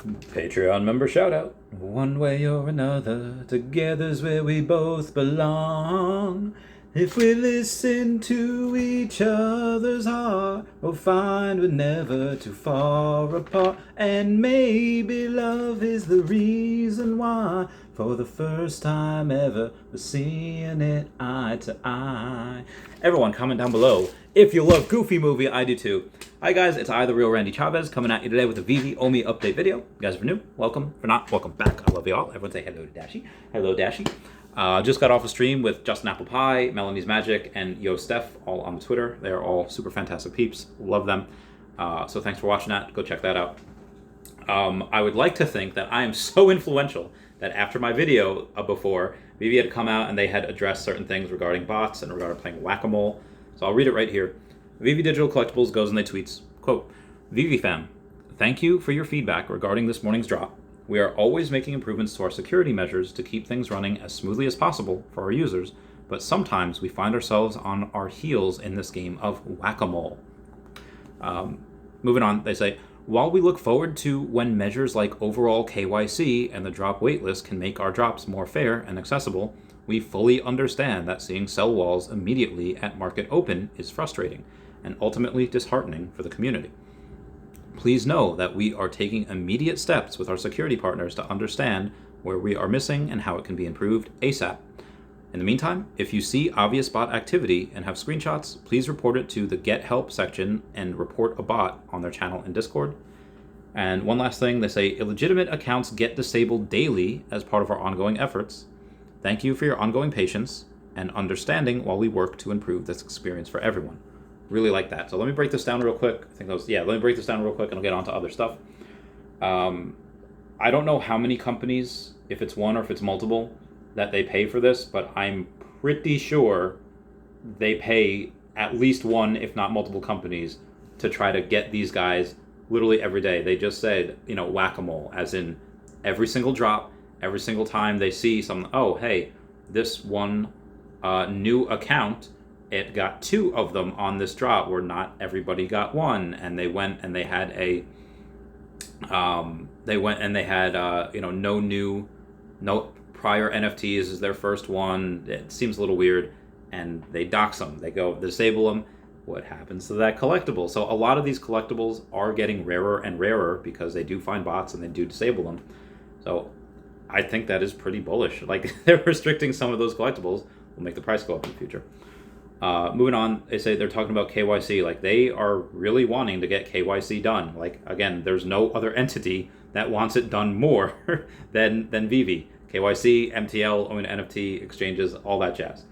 Patreon member shout out. One way or another, together's where we both belong. If we listen to each other's heart, we'll find we're never too far apart. And maybe love is the reason why, for the first time ever, we're seeing it eye to eye. Everyone, comment down below if you love Goofy Movie. I do too. Hi guys, it's I, the real Randy Chavez, coming at you today with a Veve Omi update video. You guys are new, welcome. For not, welcome back. I love you all. Everyone say hello to Dashi. Hello, Dashi. Just got off a stream with Justin Apple Pie, Melanie's Magic, and Yo Steph, all on Twitter. They're all super fantastic peeps. Love them. So thanks for watching that. Go check that out. I would like to think that I am so influential that after my video before, Veve had come out and they had addressed certain things regarding bots and regarding playing whack-a-mole. So I'll read it right here. Veve Digital Collectibles goes and they tweets, quote, Veve fam, thank you for your feedback regarding this morning's drop. We are always making improvements to our security measures to keep things running as smoothly as possible for our users, but sometimes we find ourselves on our heels in this game of whack-a-mole. Moving on, they say, while we look forward to when measures like overall KYC and the drop waitlist can make our drops more fair and accessible, we fully understand that seeing sell walls immediately at market open is frustrating and ultimately disheartening for the community. Please know that we are taking immediate steps with our security partners to understand where we are missing and how it can be improved ASAP. In the meantime, if you see obvious bot activity and have screenshots, please report it to the Get Help section and report a bot on their channel in Discord. And one last thing, they say illegitimate accounts get disabled daily as part of our ongoing efforts. Thank you for your ongoing patience and understanding while we work to improve this experience for everyone. Really like that. So let me break this down real quick. Let me break this down real quick and I'll get on to other stuff. I don't know how many companies, if it's one or if it's multiple, that they pay for this, but I'm pretty sure they pay at least one, if not multiple companies to try to get these guys literally every day. They just said, whack-a-mole, as in every single drop, every single time they see something, oh, hey, this one new account, it got 2 of them on this drop where not everybody got 1, and they went and they had no prior NFTs is their first one. It seems a little weird, and they dox them. They go disable them. What happens to that collectible? So a lot of these collectibles are getting rarer and rarer because they do find bots and they do disable them. So I think that is pretty bullish. Like, they're restricting some of those collectibles will make the price go up in the future. Moving on, they say they're talking about KYC. Like, they are really wanting to get KYC done. Like, again, there's no other entity that wants it done more than Veve. KYC, MTL, NFT, exchanges, all that jazz.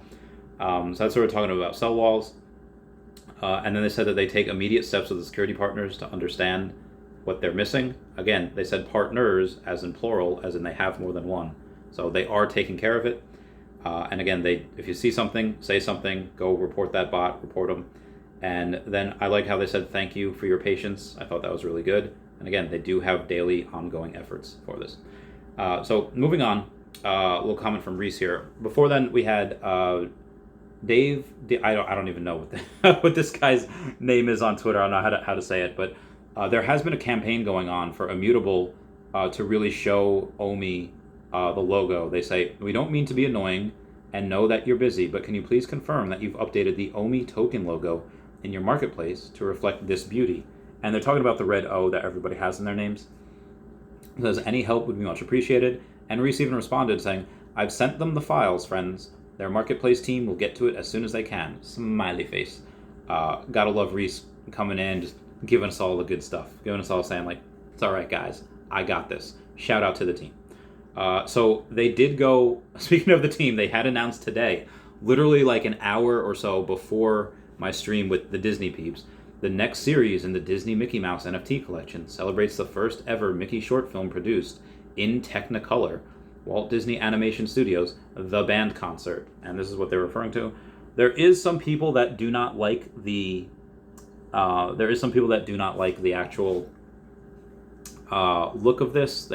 So that's what we're talking about, sell walls. And then they said that they take immediate steps with the security partners to understand what they're missing. Again, they said partners as in plural, as in they have more than one. So they are taking care of it. And again, if you see something, say something, go report that bot, report them. And then I like how they said thank you for your patience. I thought that was really good. And again, they do have daily ongoing efforts for this. So moving on, a little comment from Reese here. Before then, we had Dave. I don't even know what this guy's name is on Twitter. I don't know how to say it, but there has been a campaign going on for Immutable to really show Omi the logo. They say, we don't mean to be annoying and know that you're busy, but can you please confirm that you've updated the Omi token logo in your marketplace to reflect this beauty? And they're talking about the red O that everybody has in their names. It says, any help would be much appreciated. And Reese even responded saying, I've sent them the files, friends. Their marketplace team will get to it as soon as they can. Smiley face. Gotta love Reese coming in, just giving us all the good stuff. Giving us all saying, like, it's all right, guys. I got this. Shout out to the team. So they did go, speaking of the team, they had announced today, literally like an hour or so before my stream with the Disney peeps, the next series in the Disney Mickey Mouse NFT collection celebrates the first ever Mickey short film produced in Technicolor, Walt Disney Animation Studios, The Band Concert. And this is what they're referring to. There is some people that do not like the actual look of this.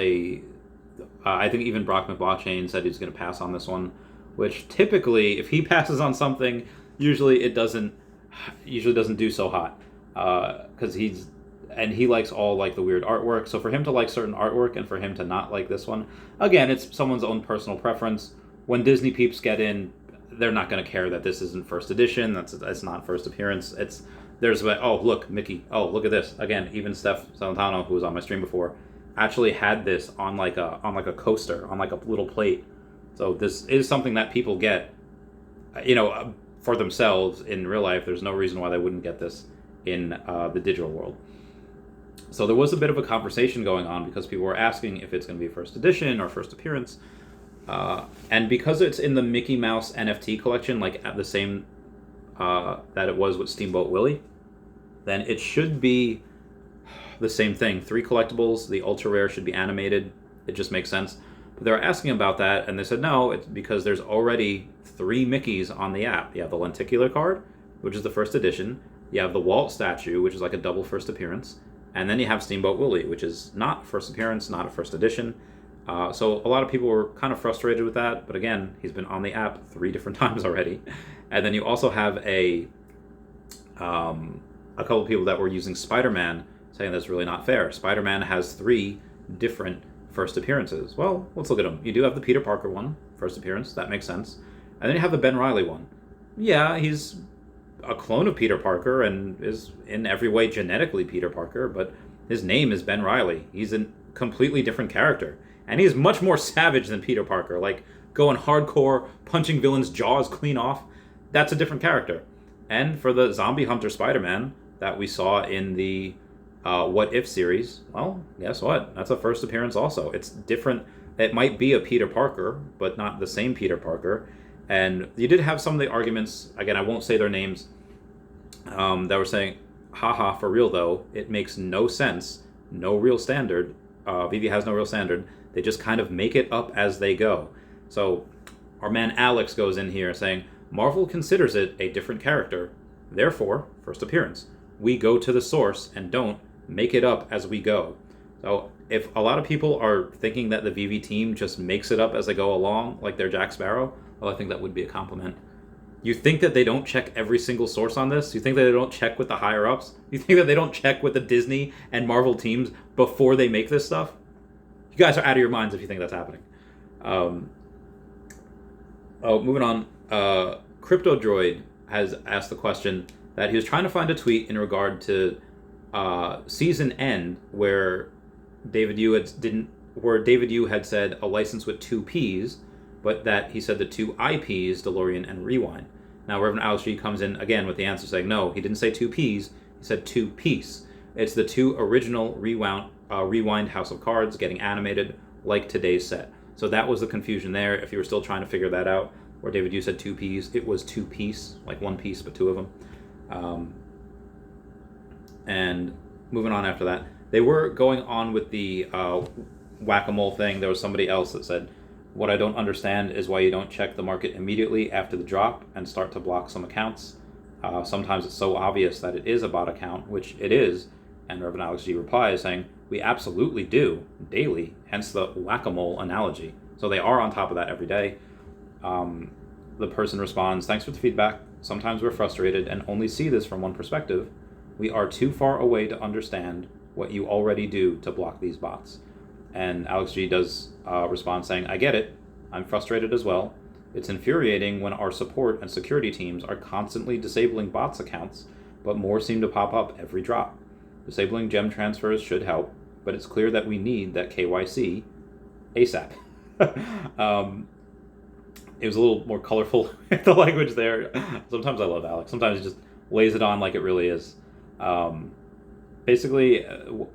I think even Brock McBlockchain said he's going to pass on this one, which typically, if he passes on something, usually doesn't do so hot, because he's and he likes all like the weird artwork. So for him to like certain artwork and for him to not like this one, again, it's someone's own personal preference. When Disney peeps get in, they're not going to care that this isn't first edition. That's not first appearance. There's like, oh look, Mickey. Oh, look at this. Again, even Steph Salentano, who was on my stream before, actually had this on like a coaster, on like a little plate. So this is something that people get, for themselves in real life. There's no reason why they wouldn't get this in the digital world. So there was a bit of a conversation going on because people were asking if it's going to be first edition or first appearance. And because it's in the Mickey Mouse NFT collection, like at the same that it was with Steamboat Willie, then it should be the same thing. 3 collectibles, the ultra rare should be animated. It just makes sense. But they were asking about that, and they said no, it's because there's already 3 Mickeys on the app. You have the lenticular card, which is the first edition. You have the Walt statue, which is like a double first appearance. And then you have Steamboat Willie, which is not first appearance, not a first edition. So a lot of people were kind of frustrated with that. But again, he's been on the app 3 different times already. And then you also have a couple of people that were using Spider-Man saying that's really not fair. Spider-Man has 3 different first appearances. Well, let's look at them. You do have the Peter Parker one, first appearance. That makes sense. And then you have the Ben Reilly one. Yeah, he's a clone of Peter Parker and is in every way genetically Peter Parker, but his name is Ben Reilly. He's a completely different character. And he's much more savage than Peter Parker, like going hardcore, punching villains' jaws clean off. That's a different character. And for the Zombie Hunter Spider-Man that we saw in the What If series, well, guess what? That's a first appearance also. It's different. It might be a Peter Parker, but not the same Peter Parker. And you did have some of the arguments, again, I won't say their names, that were saying, haha, for real though, it makes no sense, no real standard. Veve has no real standard. They just kind of make it up as they go. So our man Alex goes in here saying, Marvel considers it a different character, therefore, first appearance. We go to the source and don't make it up as we go. So if a lot of people are thinking that the Veve team just makes it up as they go along, like they're Jack Sparrow, well, I think that would be a compliment. You think that they don't check every single source on this? You think that they don't check with the higher-ups? You think that they don't check with the Disney and Marvel teams before they make this stuff? You guys are out of your minds if you think that's happening. Moving on. CryptoDroid has asked the question that he was trying to find a tweet in regard to season end where David Yu had said a license with 2 Ps, but that he said the 2 IPs, DeLorean and Rewind. Now Reverend Alex G comes in again with the answer saying no, he didn't say 2 Ps, he said 2 piece. It's the 2 original Rewind House of Cards getting animated like today's set. So that was the confusion there. If you were still trying to figure that out, where David Yu said 2 Ps, it was 2 piece, like 1 piece, but 2 of them. And moving on after that, they were going on with the whack-a-mole thing. There was somebody else that said, what I don't understand is why you don't check the market immediately after the drop and start to block some accounts. Sometimes it's so obvious that it is a bot account, which it is. And Reverend Alex G replies saying, we absolutely do, daily, hence the whack-a-mole analogy. So they are on top of that every day. The person responds, thanks for the feedback. Sometimes we're frustrated and only see this from one perspective. We are too far away to understand what you already do to block these bots. And Alex G does respond saying, I get it. I'm frustrated as well. It's infuriating when our support and security teams are constantly disabling bots accounts, but more seem to pop up every drop. Disabling gem transfers should help, but it's clear that we need that KYC ASAP. It was a little more colorful, the language there. Sometimes I love Alex. Sometimes he just lays it on like it really is. Basically,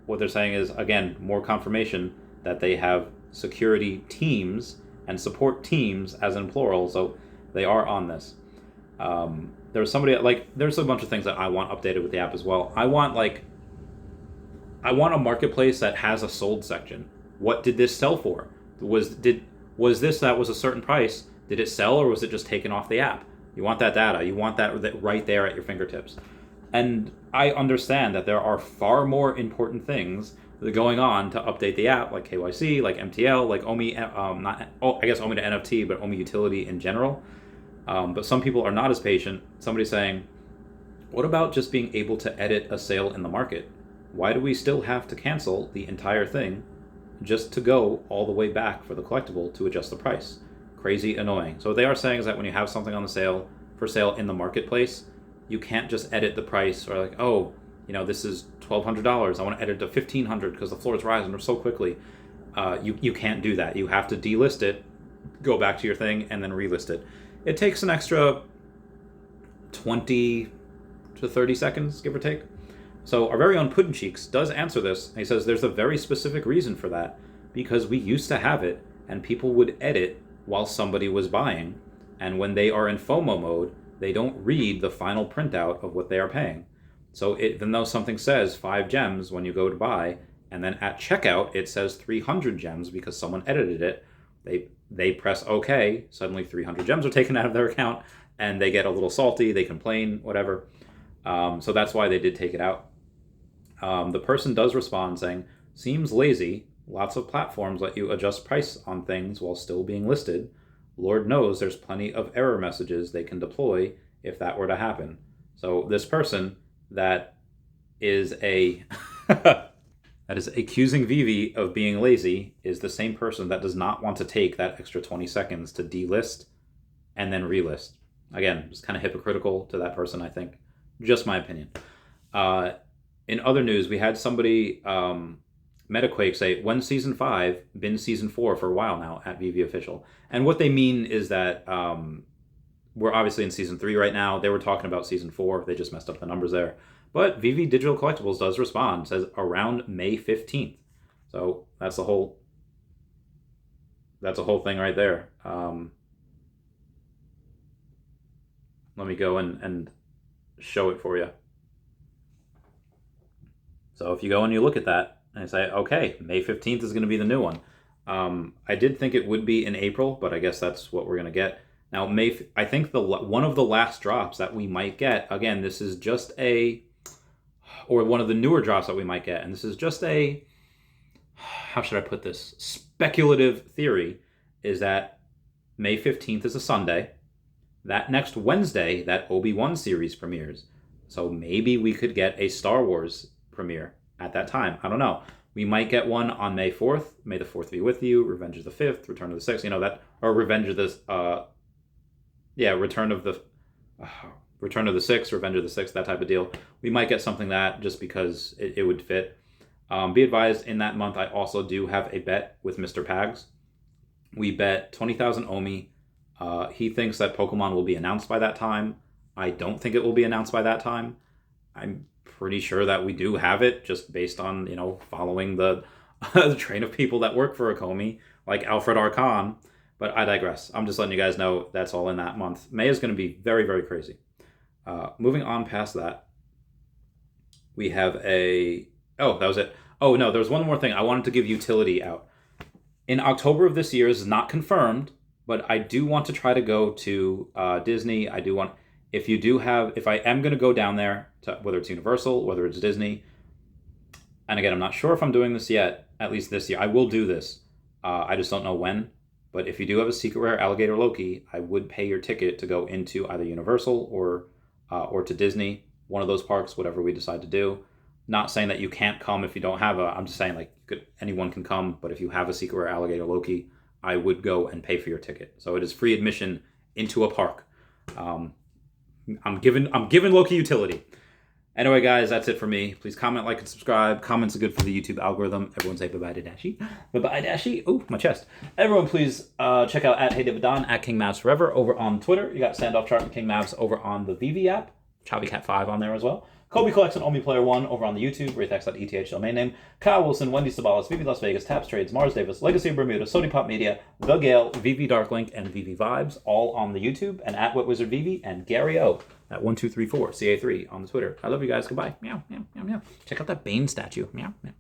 what they're saying is, again, more confirmation that they have security teams and support teams as in plural, so they are on this. There's a bunch of things that I want updated with the app as well. I want a marketplace that has a sold section. What did this sell for? Was this that was a certain price? Did it sell or was it just taken off the app? You want that data. You want that right there at your fingertips. And I understand that there are far more important things that are going on to update the app, like KYC, like MTL, like OMI, I guess OMI to NFT, but OMI utility in general. But some people are not as patient. Somebody's saying, what about just being able to edit a sale in the market? why do we still have to cancel the entire thing just to go all the way back for the collectible to adjust the price? Crazy annoying. So what they are saying is that when you have something on the sale, for sale in the marketplace, you can't just edit the price or like, oh, this is $1,200. I want to edit to $1,500 because the floor is rising so quickly. You can't do that. You have to delist it, go back to your thing, and then relist it. It takes an extra 20 to 30 seconds, give or take. So our very own Puddin' Cheeks does answer this. He says there's a very specific reason for that, because we used to have it, and people would edit while somebody was buying, and when they are in FOMO mode, they don't read the final printout of what they are paying. So even though something says 5 gems when you go to buy, and then at checkout it says 300 gems because someone edited it, they press OK, suddenly 300 gems are taken out of their account, and they get a little salty, they complain, whatever. So that's why they did take it out. The person does respond saying, seems lazy. Lots of platforms let you adjust price on things while still being listed. Lord knows there's plenty of error messages they can deploy if that were to happen. So this person that is that is accusing Veve of being lazy is the same person that does not want to take that extra 20 seconds to delist and then relist. Again, it's kind of hypocritical to that person, I think. Just my opinion. In other news, we had somebody, Metaquake, say, when season 5, been season 4 for a while now at Veve Official. And what they mean is that we're obviously in season 3 right now. They were talking about season 4. They just messed up the numbers there. But Veve Digital Collectibles does respond, says around May 15th. So that's the whole thing right there. Let me go and show it for you. So if you go and you look at that and say, okay, May 15th is going to be the new one. I did think it would be in April, but I guess that's what we're going to get. Now, I think one of the last drops that we might get, again, this is just or one of the newer drops that we might get, and this is just how should I put this? Speculative theory, is that May 15th is a Sunday. That next Wednesday, that Obi-Wan series premieres. So maybe we could get a Star Wars premiere at that time. I don't know. We might get one on May 4th. May the 4th be with you. Revenge of the 5th. Return of the 6th. Or Revenge of the... Return of the 6th. Revenge of the 6th. That type of deal. We might get something that just because it would fit. Be advised, in that month, I also do have a bet with Mr. Pags. We bet 20,000 Omi. He thinks that Pokemon will be announced by that time. I don't think it will be announced by that time. I'm pretty sure that we do have it, just based on, following the train of people that work for Akomi, like Alfred Archon. But I digress. I'm just letting you guys know that's all in that month. May is going to be very, very crazy. Moving on past that, we have that was it. Oh, no, there's one more thing. I wanted to give utility out. In October of this year, is not confirmed, but I do want to try to go to Disney. If I am going to go down there, whether it's Universal, whether it's Disney, and again, I'm not sure if I'm doing this yet, at least this year. I will do this. I just don't know when. But if you do have a secret rare Alligator Loki, I would pay your ticket to go into either Universal or to Disney, one of those parks, whatever we decide to do. Not saying that you can't come if you don't have I'm just saying anyone can come, but if you have a secret rare Alligator Loki, I would go and pay for your ticket. So it is free admission into a park. I'm giving Loki utility. Anyway, guys, that's it for me. Please comment, like, and subscribe. Comments are good for the YouTube algorithm. Everyone say bye-bye to Dashi. Bye-bye, Dashi. Ooh, my chest. Everyone, please check out at HeyDavidon, at KingMavs Forever over on Twitter. You got Standoff Chart and King Mavs over on the Veve app. ChaviCat5 on there as well. Kobe Collects and Omi Player 1 over on the YouTube. Raythex.eth domain name. Kyle Willson, Wendy Stibalis, Veve Las Vegas, Taps Trades, Mars Davis, Legacy of Bermuda, Sony Pop Media, The Gale, Veve Darklink, and Veve Vibes, all on the YouTube. And at Wizard Veve and Gary O at 1234 CA3 on the Twitter. I love you guys. Goodbye. Meow, meow, meow, meow. Check out that Bane statue. Meow, meow.